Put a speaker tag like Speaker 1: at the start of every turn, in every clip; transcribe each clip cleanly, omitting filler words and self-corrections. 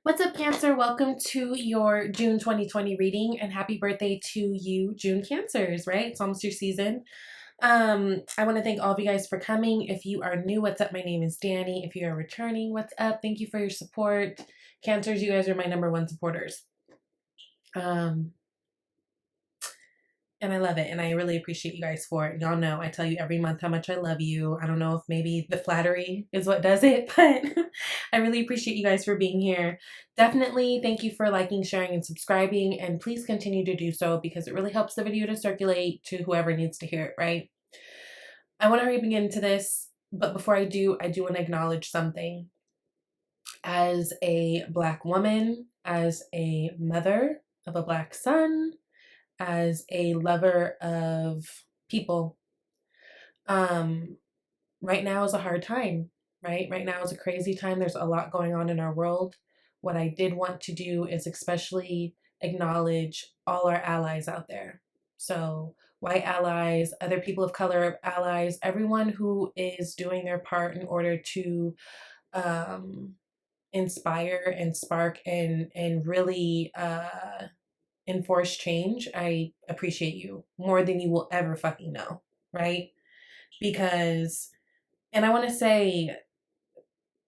Speaker 1: What's up, Cancer? Welcome to your June 2020 reading, and happy birthday to you, June Cancers, right? It's almost your season. I want to thank all of you guys for coming. If you are new, what's up? My name is Danny. If you are returning, what's up? Thank you for your support. Cancers, you guys are my #1 supporters. And I love it, and I really appreciate you guys for it. Y'all know I tell you every month how much I love you. I don't know if maybe the flattery is what does it, but I really appreciate you guys for being here. Definitely thank you for liking, sharing, and subscribing, and please continue to do so because it really helps the video to circulate to whoever needs to hear it, right? I want to hurry begin into this, but before I do want to acknowledge something. As a Black woman, as a mother of a Black son, as a lover of people, right now is a hard time, right? Right now is a crazy time. There's a lot going on in our world. What I did want to do is especially acknowledge all our allies out there. So white allies, other people of color allies, everyone who is doing their part in order to inspire and spark and really enforce change. I appreciate you more than you will ever fucking know, right? Because, and I want to say,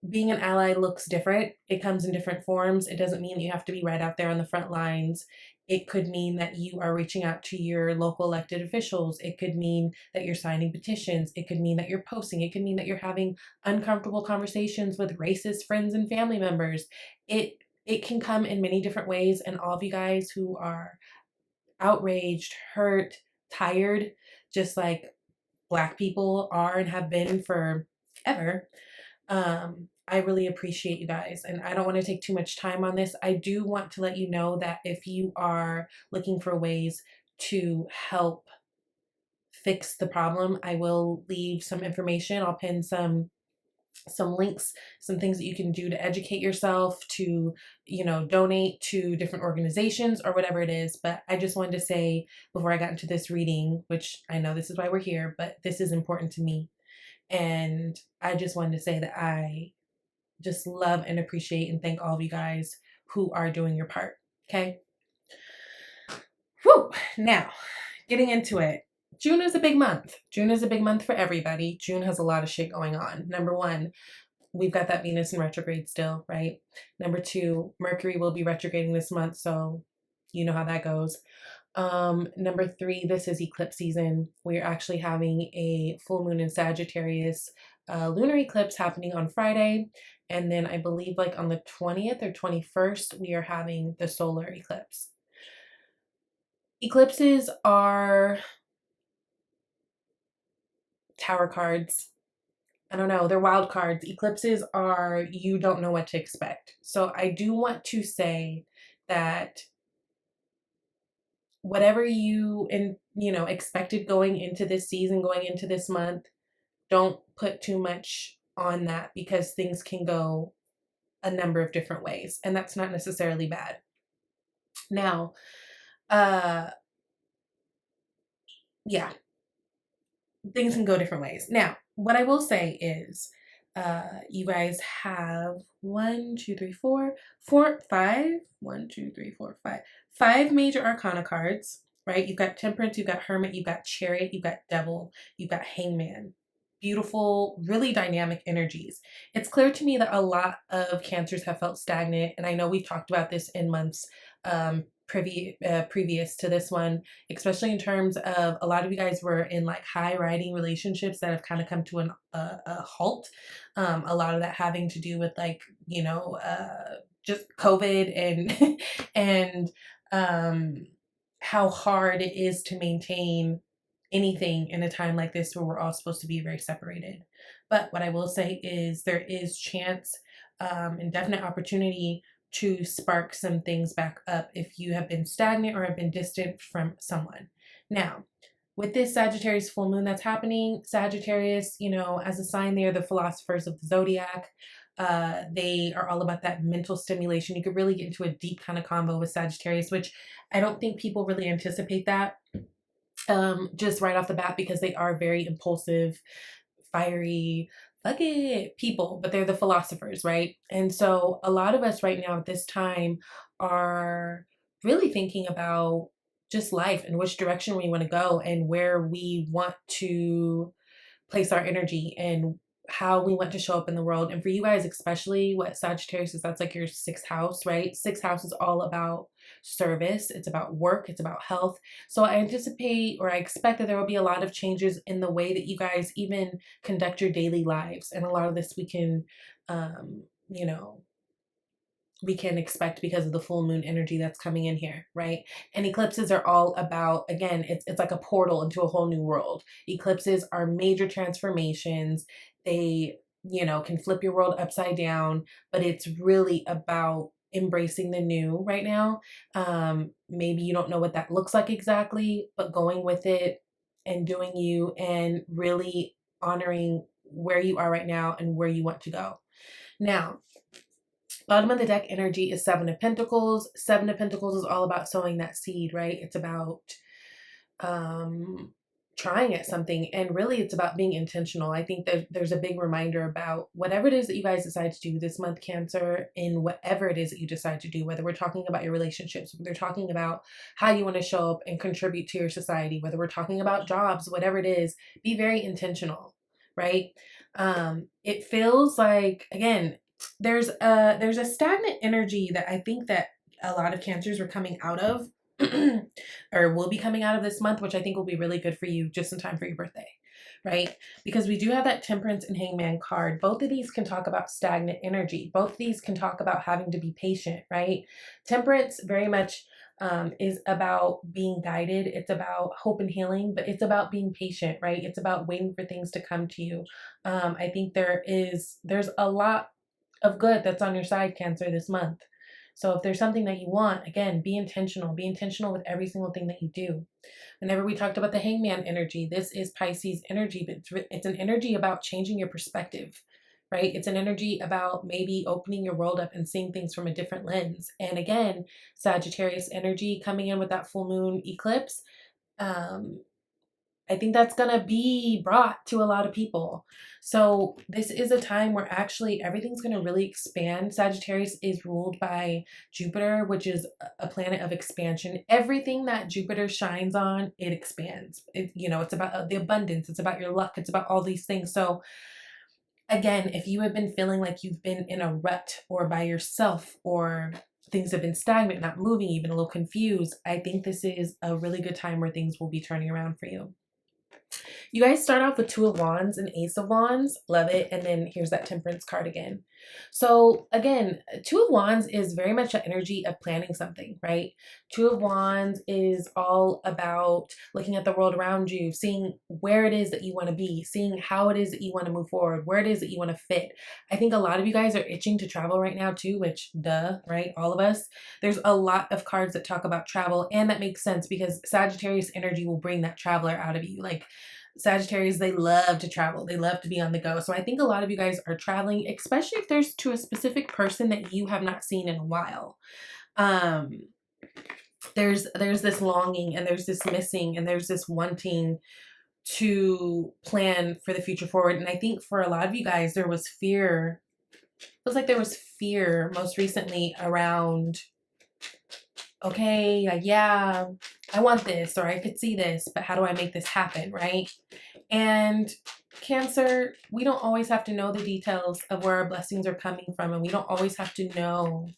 Speaker 1: being an ally looks different. It comes in different forms. It doesn't mean you have to be right out there on the front lines. It could mean that you are reaching out to your local elected officials. It could mean that you're signing petitions. It could mean that you're posting. It could mean that you're having uncomfortable conversations with racist friends and family members. It can come in many different ways, and all of you guys who are outraged, hurt, tired, just like Black people are and have been forever. I really appreciate you guys, and I don't want to take too much time on this. I do want to let you know that if you are looking for ways to help fix the problem, I will leave some information. I'll pin some links, some things that you can do to educate yourself, to, donate to different organizations or whatever it is. But I just wanted to say before I got into this reading, which I know this is why we're here, but this is important to me. And I just wanted to say that I just love and appreciate and thank all of you guys who are doing your part. Okay. Whew. Now, getting into it. June is a big month. June is a big month for everybody. June has a lot of shit going on. Number one, we've got that Venus in retrograde still, right? Number two, Mercury will be retrograding this month, so you know how that goes. Number three, this is eclipse season. We're actually having a full moon in Sagittarius lunar eclipse happening on Friday. And then I believe like on the 20th or 21st, we are having the solar eclipse. Eclipses are tower cards. I don't know, they're wild cards. Eclipses are, you don't know what to expect. So I do want to say that whatever you expected going into this season, going into this month, don't put too much on that because things can go a number of different ways, and that's not necessarily bad. Now, yeah, things can go different ways. Now, what I will say is, you guys have 5 major arcana cards, right? You've got Temperance, you've got Hermit, you've got Chariot, you've got Devil, you've got Hangman. Beautiful, really dynamic energies. It's clear to me that a lot of Cancers have felt stagnant, and I know we've talked about this in months previous to this one, especially in terms of a lot of you guys were in like high riding relationships that have kind of come to a halt. A lot of that having to do with like, just COVID and and how hard it is to maintain anything in a time like this where we're all supposed to be very separated. But what I will say is there is chance and definite opportunity to spark some things back up if you have been stagnant or have been distant from someone. Now, with this Sagittarius full moon that's happening, Sagittarius, as a sign, they are the philosophers of the zodiac. They are all about that mental stimulation. You could really get into a deep kind of combo with Sagittarius, which I don't think people really anticipate that just right off the bat because they are very impulsive, fiery, fuck it people, but they're the philosophers, right? And so a lot of us right now at this time are really thinking about just life and which direction we want to go and where we want to place our energy and how we want to show up in the world. And for you guys, especially what Sagittarius is, that's like your sixth house, right? Sixth house is all about service. It's about work. It's about health. So I anticipate or I expect that there will be a lot of changes in the way that you guys even conduct your daily lives. And a lot of this we can, you know, we can expect because of the full moon energy that's coming in here, right? And eclipses are all about, again, it's like a portal into a whole new world. Eclipses are major transformations. They, you know, can flip your world upside down, but it's really about embracing the new right now. Maybe you don't know what that looks like exactly, but going with it and doing you and really honoring where you are right now and where you want to go. Now, bottom of the deck energy is Seven of Pentacles. Seven of Pentacles is all about sowing that seed, right? It's about trying at something, and really it's about being intentional. I think that there's a big reminder about whatever it is that you guys decide to do this month, Cancer, in whatever it is that you decide to do, whether we're talking about your relationships, whether we're talking about how you want to show up and contribute to your society, whether we're talking about jobs, whatever it is, be very intentional, right? It feels like, again, there's a stagnant energy that I think that a lot of Cancers are coming out of or will be coming out of this month, which I think will be really good for you just in time for your birthday, right? Because we do have that Temperance and Hangman card. Both of these can talk about stagnant energy. Both of these can talk about having to be patient, right? Temperance very much is about being guided. It's about hope and healing, but it's about being patient, right? It's about waiting for things to come to you. I think there's a lot of good that's on your side, Cancer, this month. So if there's something that you want, again, be intentional. Be intentional with every single thing that you do. Whenever we talked about the Hangman energy, this is Pisces energy, but it's an energy about changing your perspective, right? It's an energy about maybe opening your world up and seeing things from a different lens. And again, Sagittarius energy coming in with that full moon eclipse, I think that's going to be brought to a lot of people. So this is a time where actually everything's going to really expand. Sagittarius is ruled by Jupiter, which is a planet of expansion. Everything that Jupiter shines on, it expands. It's about the abundance. It's about your luck. It's about all these things. So again, if you have been feeling like you've been in a rut or by yourself, or things have been stagnant, not moving, you've been a little confused, I think this is a really good time where things will be turning around for you. You guys start off with Two of Wands and Ace of Wands. Love it. And then here's that Temperance card again. So again, Two of Wands is very much an energy of planning something, right? Two of Wands is all about looking at the world around you, seeing where it is that you want to be, seeing how it is that you want to move forward, where it is that you want to fit. I think a lot of you guys are itching to travel right now too, which duh, right? All of us. There's a lot of cards that talk about travel, and that makes sense because Sagittarius energy will bring that traveler out of you. Like Sagittarius, they love to travel. They love to be on the go. So I think a lot of you guys are traveling, especially if there's to a specific person that you have not seen in a while. There's this longing, and there's this missing, and there's this wanting to plan for the future forward. And I think for a lot of you guys, there was fear. It feels like there was fear most recently around, okay, like, yeah, I want this, or I could see this, but how do I make this happen, right? And Cancer, we don't always have to know the details of where our blessings are coming from, and we don't always have to know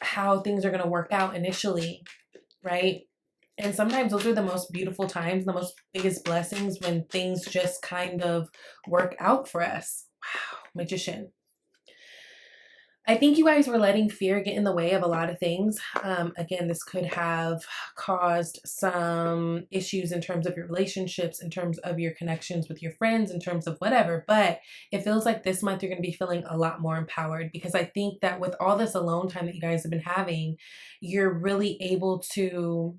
Speaker 1: how things are going to work out initially, right? And sometimes those are the most beautiful times, the most biggest blessings, when things just kind of work out for us. Wow, Magician. I think you guys were letting fear get in the way of a lot of things. Again, this could have caused some issues in terms of your relationships, in terms of your connections with your friends, in terms of whatever. But it feels like this month you're going to be feeling a lot more empowered, because I think that with all this alone time that you guys have been having, you're really able to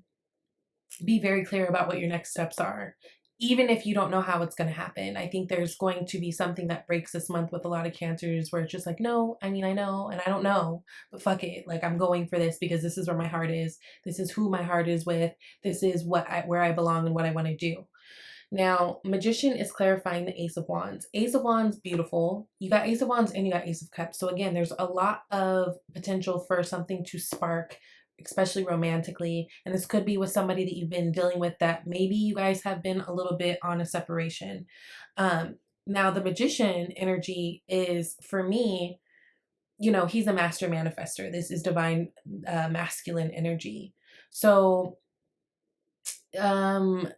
Speaker 1: be very clear about what your next steps are. Even if you don't know how it's going to happen, I think there's going to be something that breaks this month with a lot of Cancers where it's just like, no, I mean, I know, and I don't know, but fuck it. Like, I'm going for this because this is where my heart is. This is who my heart is with. This is where I belong and what I want to do. Now, Magician is clarifying the Ace of Wands. Ace of Wands, beautiful. You got Ace of Wands and you got Ace of Cups. So again, there's a lot of potential for something to spark, especially romantically. And this could be with somebody that you've been dealing with that maybe you guys have been a little bit on a separation. Now, the Magician energy is, for me, you know, he's a master manifester. This is divine masculine energy. So um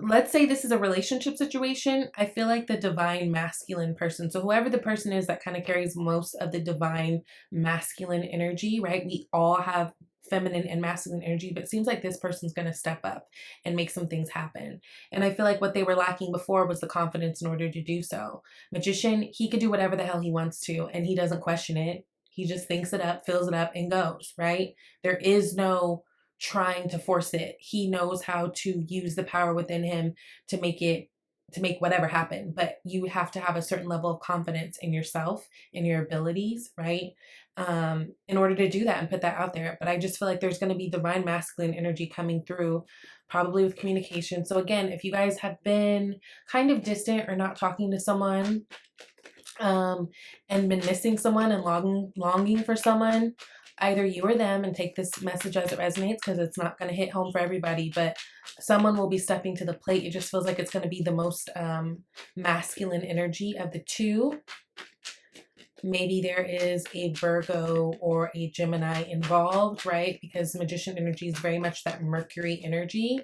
Speaker 1: let's say this is a relationship situation. I feel like the divine masculine person, so whoever the person is that kind of carries most of the divine masculine energy, right? We all have feminine and masculine energy, but it seems like this person's going to step up and make some things happen. And I feel like what they were lacking before was the confidence in order to do so. Magician, he could do whatever the hell he wants to, and he doesn't question it. He just thinks it up, fills it up, and goes, right? There is no trying to force it. He knows how to use the power within him to make whatever happen. But you have to have a certain level of confidence in yourself, in your abilities, right? In order to do that and put that out there. But I just feel like there's going to be divine masculine energy coming through, probably with communication. So again, if you guys have been kind of distant or not talking to someone, and been missing someone and longing for someone, either you or them, and take this message as it resonates because it's not going to hit home for everybody, but someone will be stepping to the plate. It just feels like it's going to be the most masculine energy of the two. Maybe there is a Virgo or a Gemini involved, right? Because Magician energy is very much that Mercury energy.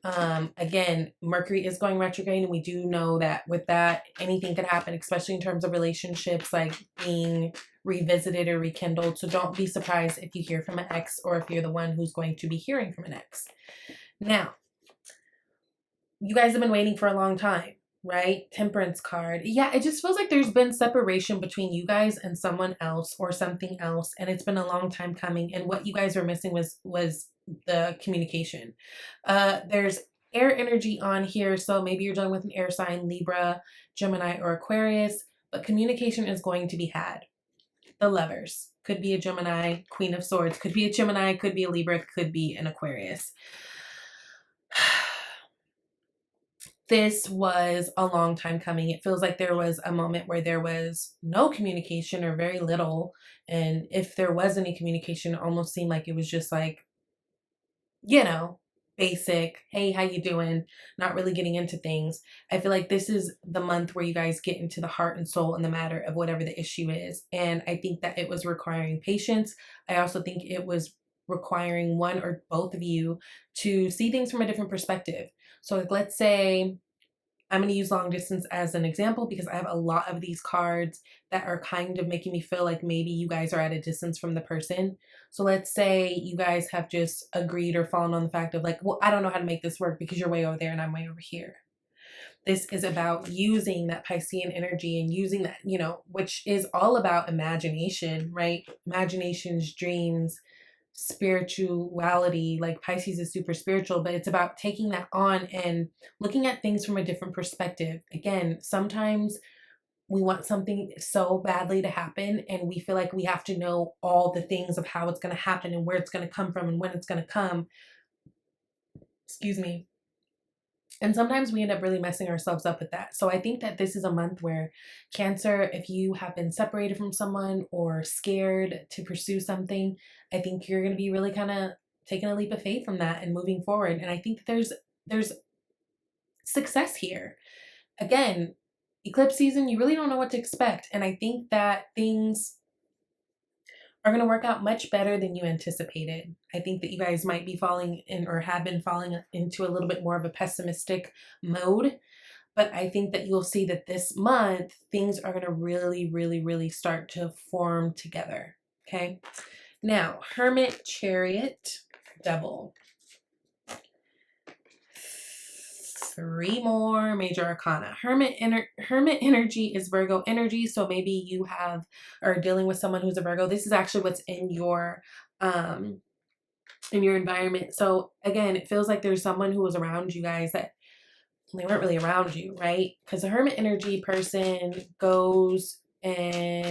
Speaker 1: Again, Mercury is going retrograde, and we do know that with that, anything could happen, especially in terms of relationships, like being revisited or rekindled. So don't be surprised if you hear from an ex, or if you're the one who's going to be hearing from an ex. Now, you guys have been waiting for a long time, right? Temperance card. Yeah, it just feels like there's been separation between you guys and someone else or something else, and it's been a long time coming. And what you guys were missing was the communication. There's air energy on here, so maybe you're dealing with an air sign, Libra, Gemini, or Aquarius, but communication is going to be had. The Lovers could be a Gemini, Queen of Swords could be a Gemini, could be a Libra, could be an Aquarius. This was a long time coming. It feels like there was a moment where there was no communication or very little. And if there was any communication, it almost seemed like it was just like, you know, basic, hey, how you doing? Not really getting into things. I feel like this is the month where you guys get into the heart and soul and the matter of whatever the issue is. And I think that it was requiring patience. I also think it was requiring one or both of you to see things from a different perspective. So like, let's say I'm going to use long distance as an example because I have a lot of these cards that are kind of making me feel like maybe you guys are at a distance from the person. So let's say you guys have just agreed or fallen on the fact of like, well, I don't know how to make this work because you're way over there and I'm way over here. This is about using that Piscean energy and using that, you know, which is all about imagination, right? Imaginations, dreams, spirituality. Like Pisces is super spiritual, but it's about taking that on and looking at things from a different perspective. Again, sometimes we want something so badly to happen and we feel like we have to know all the things of how it's going to happen and where it's going to come from and when it's going to come. Excuse me. And sometimes we end up really messing ourselves up with that. So I think that this is a month where Cancer, if you have been separated from someone or scared to pursue something, I think you're going to be really kind of taking a leap of faith from that and moving forward. And I think that there's success here. Again, eclipse season, you really don't know what to expect. And I think that things are going to work out much better than you anticipated. I think that you guys might be falling in or have been falling into a little bit more of a pessimistic mode. But I think that you'll see that this month, things are going to really, really, really start to form together. Okay. Now, Hermit, Chariot, Devil. 3 more major arcana. Hermit energy is Virgo energy. So maybe you are dealing with someone who's a Virgo. This is actually what's in your environment. So again, it feels like there's someone who was around you guys that they weren't really around you, right? Because the Hermit energy person goes and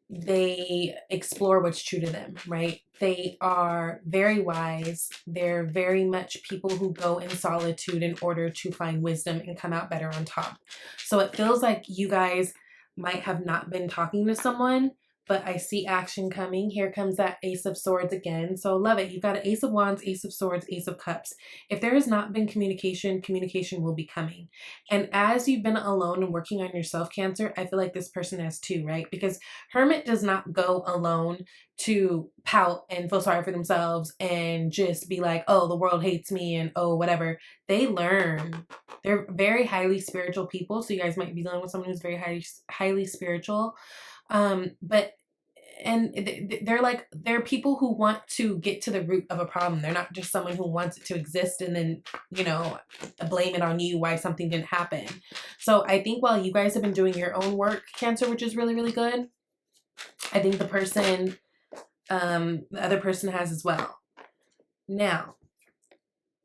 Speaker 1: they explore what's true to them, right? They are very wise. They're very much people who go in solitude in order to find wisdom and come out better on top. So it feels like you guys might have not been talking to someone, but I see action coming. Here comes that Ace of Swords again. So love it. You've got an Ace of Wands, Ace of Swords, Ace of Cups. If there has not been communication, communication will be coming. And as you've been alone and working on yourself, Cancer, I feel like this person has too, right? Because Hermit does not go alone to pout and feel sorry for themselves and just be like, oh, the world hates me and oh, whatever. They learn. They're very highly spiritual people. So you guys might be dealing with someone who's very highly spiritual. But they're people who want to get to the root of a problem. They're not just someone who wants it to exist and then, you know, blame it on you why something didn't happen. So I think while you guys have been doing your own work, Cancer, which is really, really good, I think the other person has as well. Now,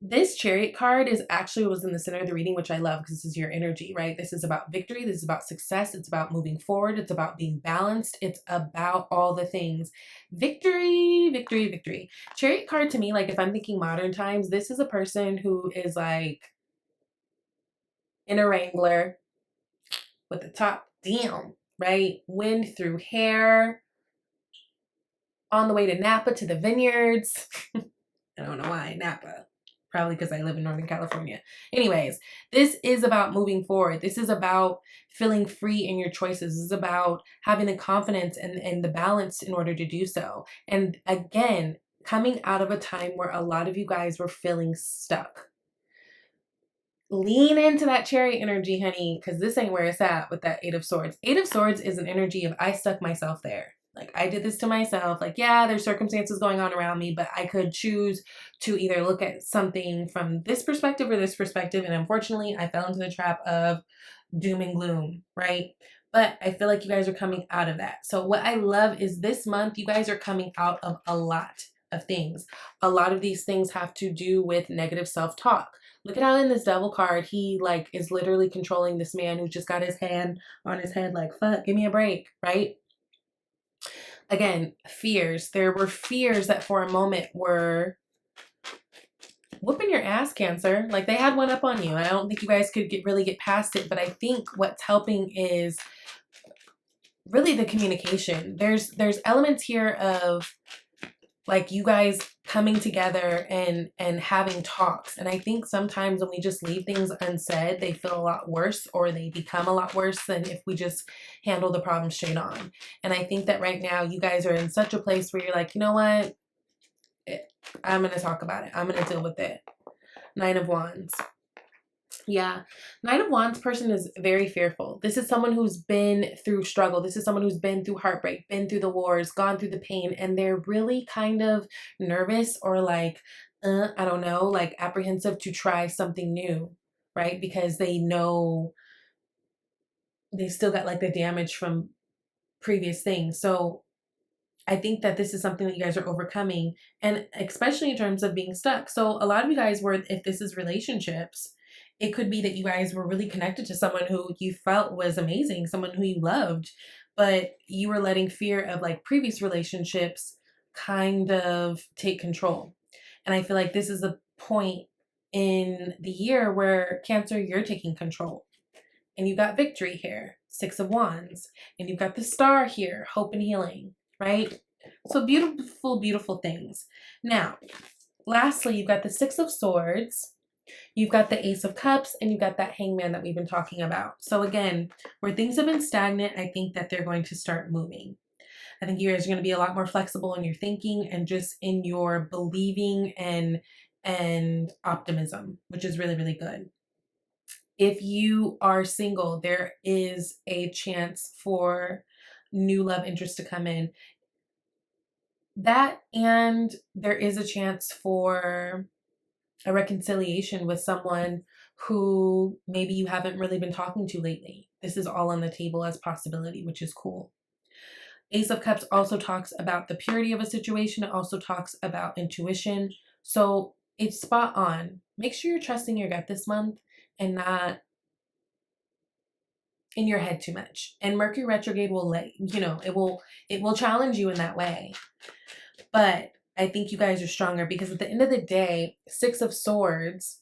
Speaker 1: this Chariot card was in the center of the reading, which I love because this is your energy, right? This is about victory. This is about success. It's about moving forward. It's about being balanced. It's about all the things. Victory, victory, victory. Chariot card to me, like if I'm thinking modern times, this is a person who is like in a Wrangler with the top down, right? Wind through hair, on the way to Napa to the vineyards. I don't know why, Napa. Probably because I live in Northern California. Anyways, this is about moving forward. This is about feeling free in your choices. This is about having the confidence and the balance in order to do so. And again, coming out of a time where a lot of you guys were feeling stuck. Lean into that Chariot energy, honey, because this ain't where it's at with that Eight of Swords. Eight of Swords is an energy of I stuck myself there. Like, I did this to myself. Like, yeah, there's circumstances going on around me, but I could choose to either look at something from this perspective or this perspective. And unfortunately, I fell into the trap of doom and gloom, right? But I feel like you guys are coming out of that. So what I love is this month, you guys are coming out of a lot of things. A lot of these things have to do with negative self-talk. Look at how in this Devil card, he like is literally controlling this man who just got his hand on his head like, fuck, give me a break, right? Again, fears. There were fears that for a moment were whooping your ass, Cancer. Like they had one up on you. I don't think you guys could really get past it, but I think what's helping is really the communication. There's elements here of like you guys coming together and having talks. And I think sometimes when we just leave things unsaid, they feel a lot worse or they become a lot worse than if we just handle the problem straight on. And I think that right now you guys are in such a place where you're like, you know what? I'm going to talk about it. I'm going to deal with it. Nine of Wands. Yeah. Nine of Wands person is very fearful. This is someone who's been through struggle. This is someone who's been through heartbreak, been through the wars, gone through the pain, and they're really kind of nervous or like, I don't know, like apprehensive to try something new, right? Because they know they still got like the damage from previous things. So I think that this is something that you guys are overcoming, and especially in terms of being stuck. So a lot of you guys were, if this is relationships, it could be that you guys were really connected to someone who you felt was amazing, someone who you loved, but you were letting fear of like previous relationships kind of take control. And I feel like this is a point in the year where Cancer, you're taking control. And you got victory here, Six of Wands, and you've got the star here, hope and healing, right? So beautiful, beautiful things. Now, lastly, you've got the Six of Swords, you've got the Ace of Cups, and you've got that Hangman that we've been talking about. So again, where things have been stagnant, I think that they're going to start moving. I think you guys are going to be a lot more flexible in your thinking and just in your believing and optimism, which is really, really good. If you are single, there is a chance for new love interest to come in. That, and there is a chance for a reconciliation with someone who maybe you haven't really been talking to lately. This is all on the table as possibility, which is cool. Ace of Cups also talks about the purity of a situation. It also talks about intuition. So it's spot on. Make sure you're trusting your gut this month and not in your head too much. And Mercury retrograde will it will challenge you in that way. But I think you guys are stronger because at the end of the day, Six of Swords,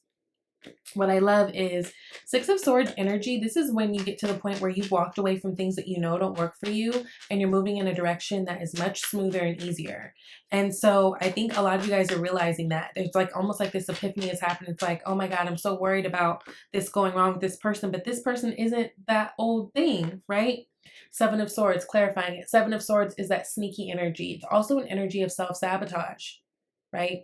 Speaker 1: what I love is Six of Swords energy. This is when you get to the point where you've walked away from things that you know don't work for you and you're moving in a direction that is much smoother and easier. And so I think a lot of you guys are realizing that. There's like almost like this epiphany has happened. It's like, oh my God, I'm so worried about this going wrong with this person, but this person isn't that old thing, right? Seven of Swords, clarifying it. Seven of Swords is that sneaky energy. It's also an energy of self-sabotage, right?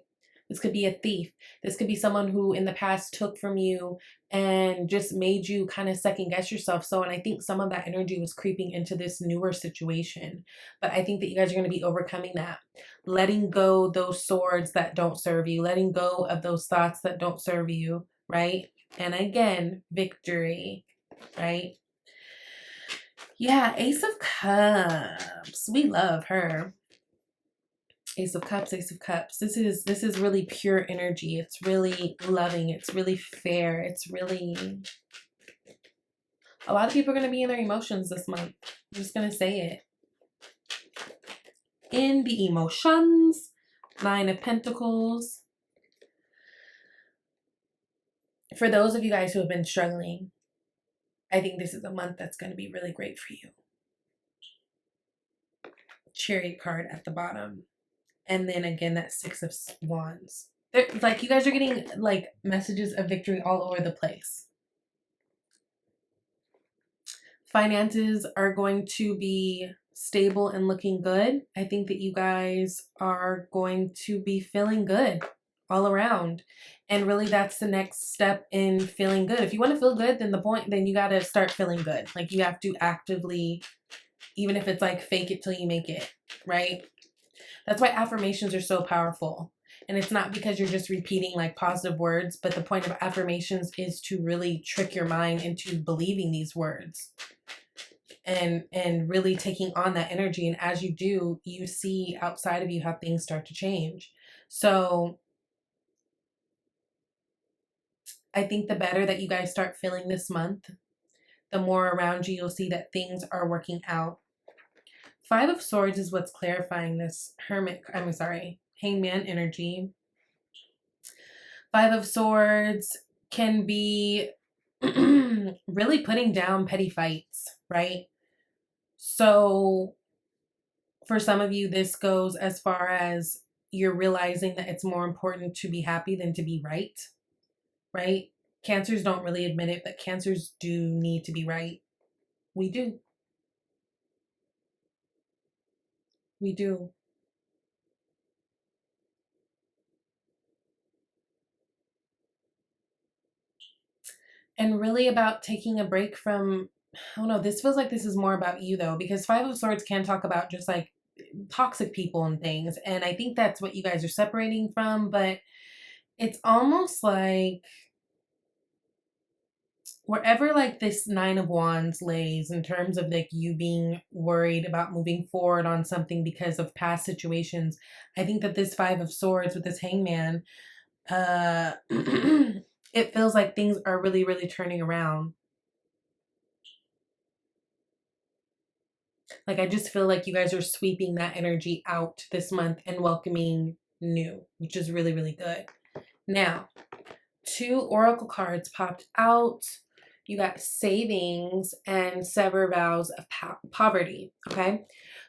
Speaker 1: This could be a thief. This could be someone who in the past took from you and just made you kind of second guess yourself. So, and I think some of that energy was creeping into this newer situation. But I think that you guys are going to be overcoming that. Letting go those swords that don't serve you. Letting go of those thoughts that don't serve you, right? And again, victory, right? Yeah, Ace of Cups. We love her. Ace of Cups, Ace of Cups. This is really pure energy. It's really loving. It's really fair. It's really... A lot of people are going to be in their emotions this month. I'm just going to say it. In the emotions. Nine of Pentacles. For those of you guys who have been struggling, I think this is a month that's going to be really great for you. Chariot card at the bottom. And then again, that Six of Wands. Like you guys are getting like messages of victory all over the place. Finances are going to be stable and looking good. I think that you guys are going to be feeling good all around. And really that's the next step in feeling good. If you want to feel good, then you got to start feeling good. Like you have to actively, even if it's like fake it till you make it, right? That's why affirmations are so powerful. And it's not because you're just repeating like positive words, but the point of affirmations is to really trick your mind into believing these words and really taking on that energy. And as you do, you see outside of you how things start to change. So I think the better that you guys start feeling this month, the more around you you'll see that things are working out. Five of Swords is what's clarifying this Hangman energy. Five of Swords can be really putting down petty fights, right? So for some of you, this goes as far as you're realizing that it's more important to be happy than to be right, right? Cancers don't really admit it, but Cancers do need to be right. We do. We do. And really about taking a break from, I don't know, this feels like this is more about you though, because Five of Swords can talk about just like toxic people and things. And I think that's what you guys are separating from, but it's almost like wherever like this Nine of Wands lays in terms of like you being worried about moving forward on something because of past situations, I think that this Five of Swords with this Hangman, it feels like things are really, really turning around. Like, I just feel like you guys are sweeping that energy out this month and welcoming new, which is really, really good. Now, two oracle cards popped out. You got savings and sever vows of poverty, okay?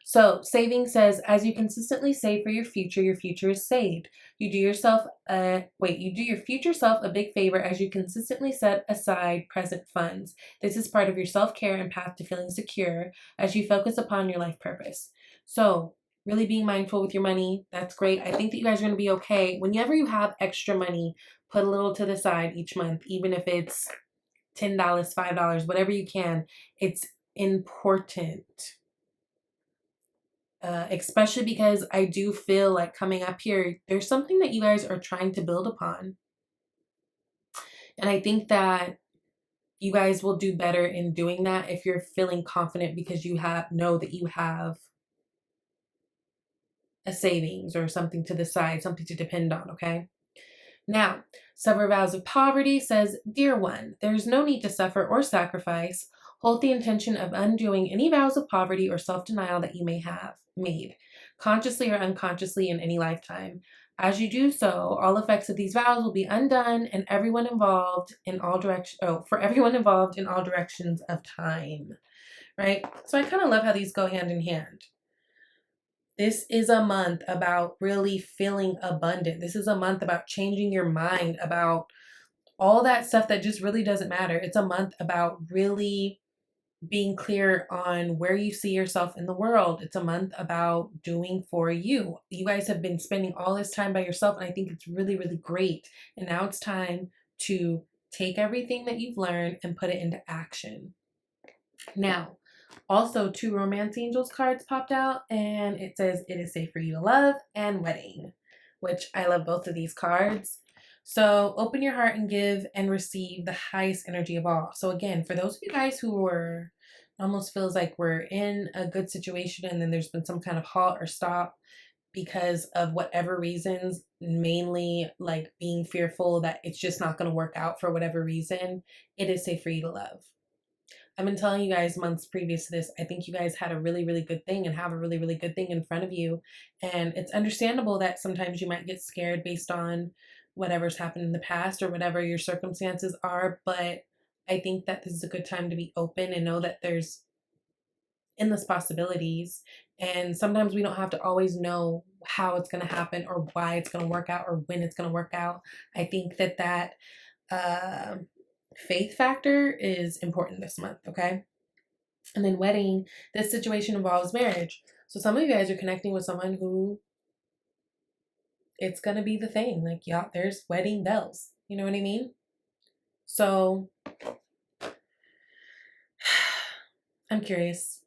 Speaker 1: So saving says, as you consistently save for your future is saved. You do your future self a big favor as you consistently set aside present funds. This is part of your self-care and path to feeling secure as you focus upon your life purpose. So really being mindful with your money, that's great. I think that you guys are going to be okay. Whenever you have extra money, put a little to the side each month, even if it's $10, $5, whatever you can. It's important. Especially because I do feel like coming up here, there's something that you guys are trying to build upon. And I think that you guys will do better in doing that if you're feeling confident because you know that you have a savings or something to the side, something to depend on, okay? Now, sever vows of poverty says, dear one, there's no need to suffer or sacrifice. Hold the intention of undoing any vows of poverty or self-denial that you may have made, consciously or unconsciously in any lifetime. As you do so, all effects of these vows will be undone and everyone involved in all directions, for everyone involved in all directions of time, right? So I kind of love how these go hand in hand. This is a month about really feeling abundant. This is a month about changing your mind about all that stuff that just really doesn't matter. It's a month about really being clear on where you see yourself in the world. It's a month about doing for you. You guys have been spending all this time by yourself, and I think it's really, really great. And now it's time to take everything that you've learned and put it into action. Now, also 2 romance angels cards popped out, and it says it is safe for you to love and wedding, which I love both of these cards. So open your heart and give and receive the highest energy of all. So again, for those of you guys who were, almost feels like we're in a good situation and then there's been some kind of halt or stop because of whatever reasons, mainly like being fearful that it's just not going to work out for whatever reason, it is safe for you to love. I've been telling you guys months previous to this, I think you guys had a really, really good thing and have a really, really good thing in front of you. And it's understandable that sometimes you might get scared based on whatever's happened in the past or whatever your circumstances are. But I think that this is a good time to be open and know that there's endless possibilities. And sometimes we don't have to always know how it's going to happen or why it's going to work out or when it's going to work out. I think that uh, faith factor is important this month, okay? And then wedding, this situation involves marriage. So some of you guys are connecting with someone who it's going to be the thing. Like, yeah, there's wedding bells. You know what I mean? So I'm curious.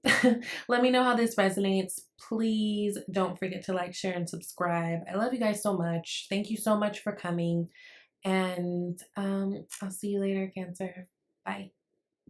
Speaker 1: Let me know how this resonates. Please don't forget to like, share, and subscribe. I love you guys so much. Thank you so much for coming. And I'll see you later, Cancer. Bye.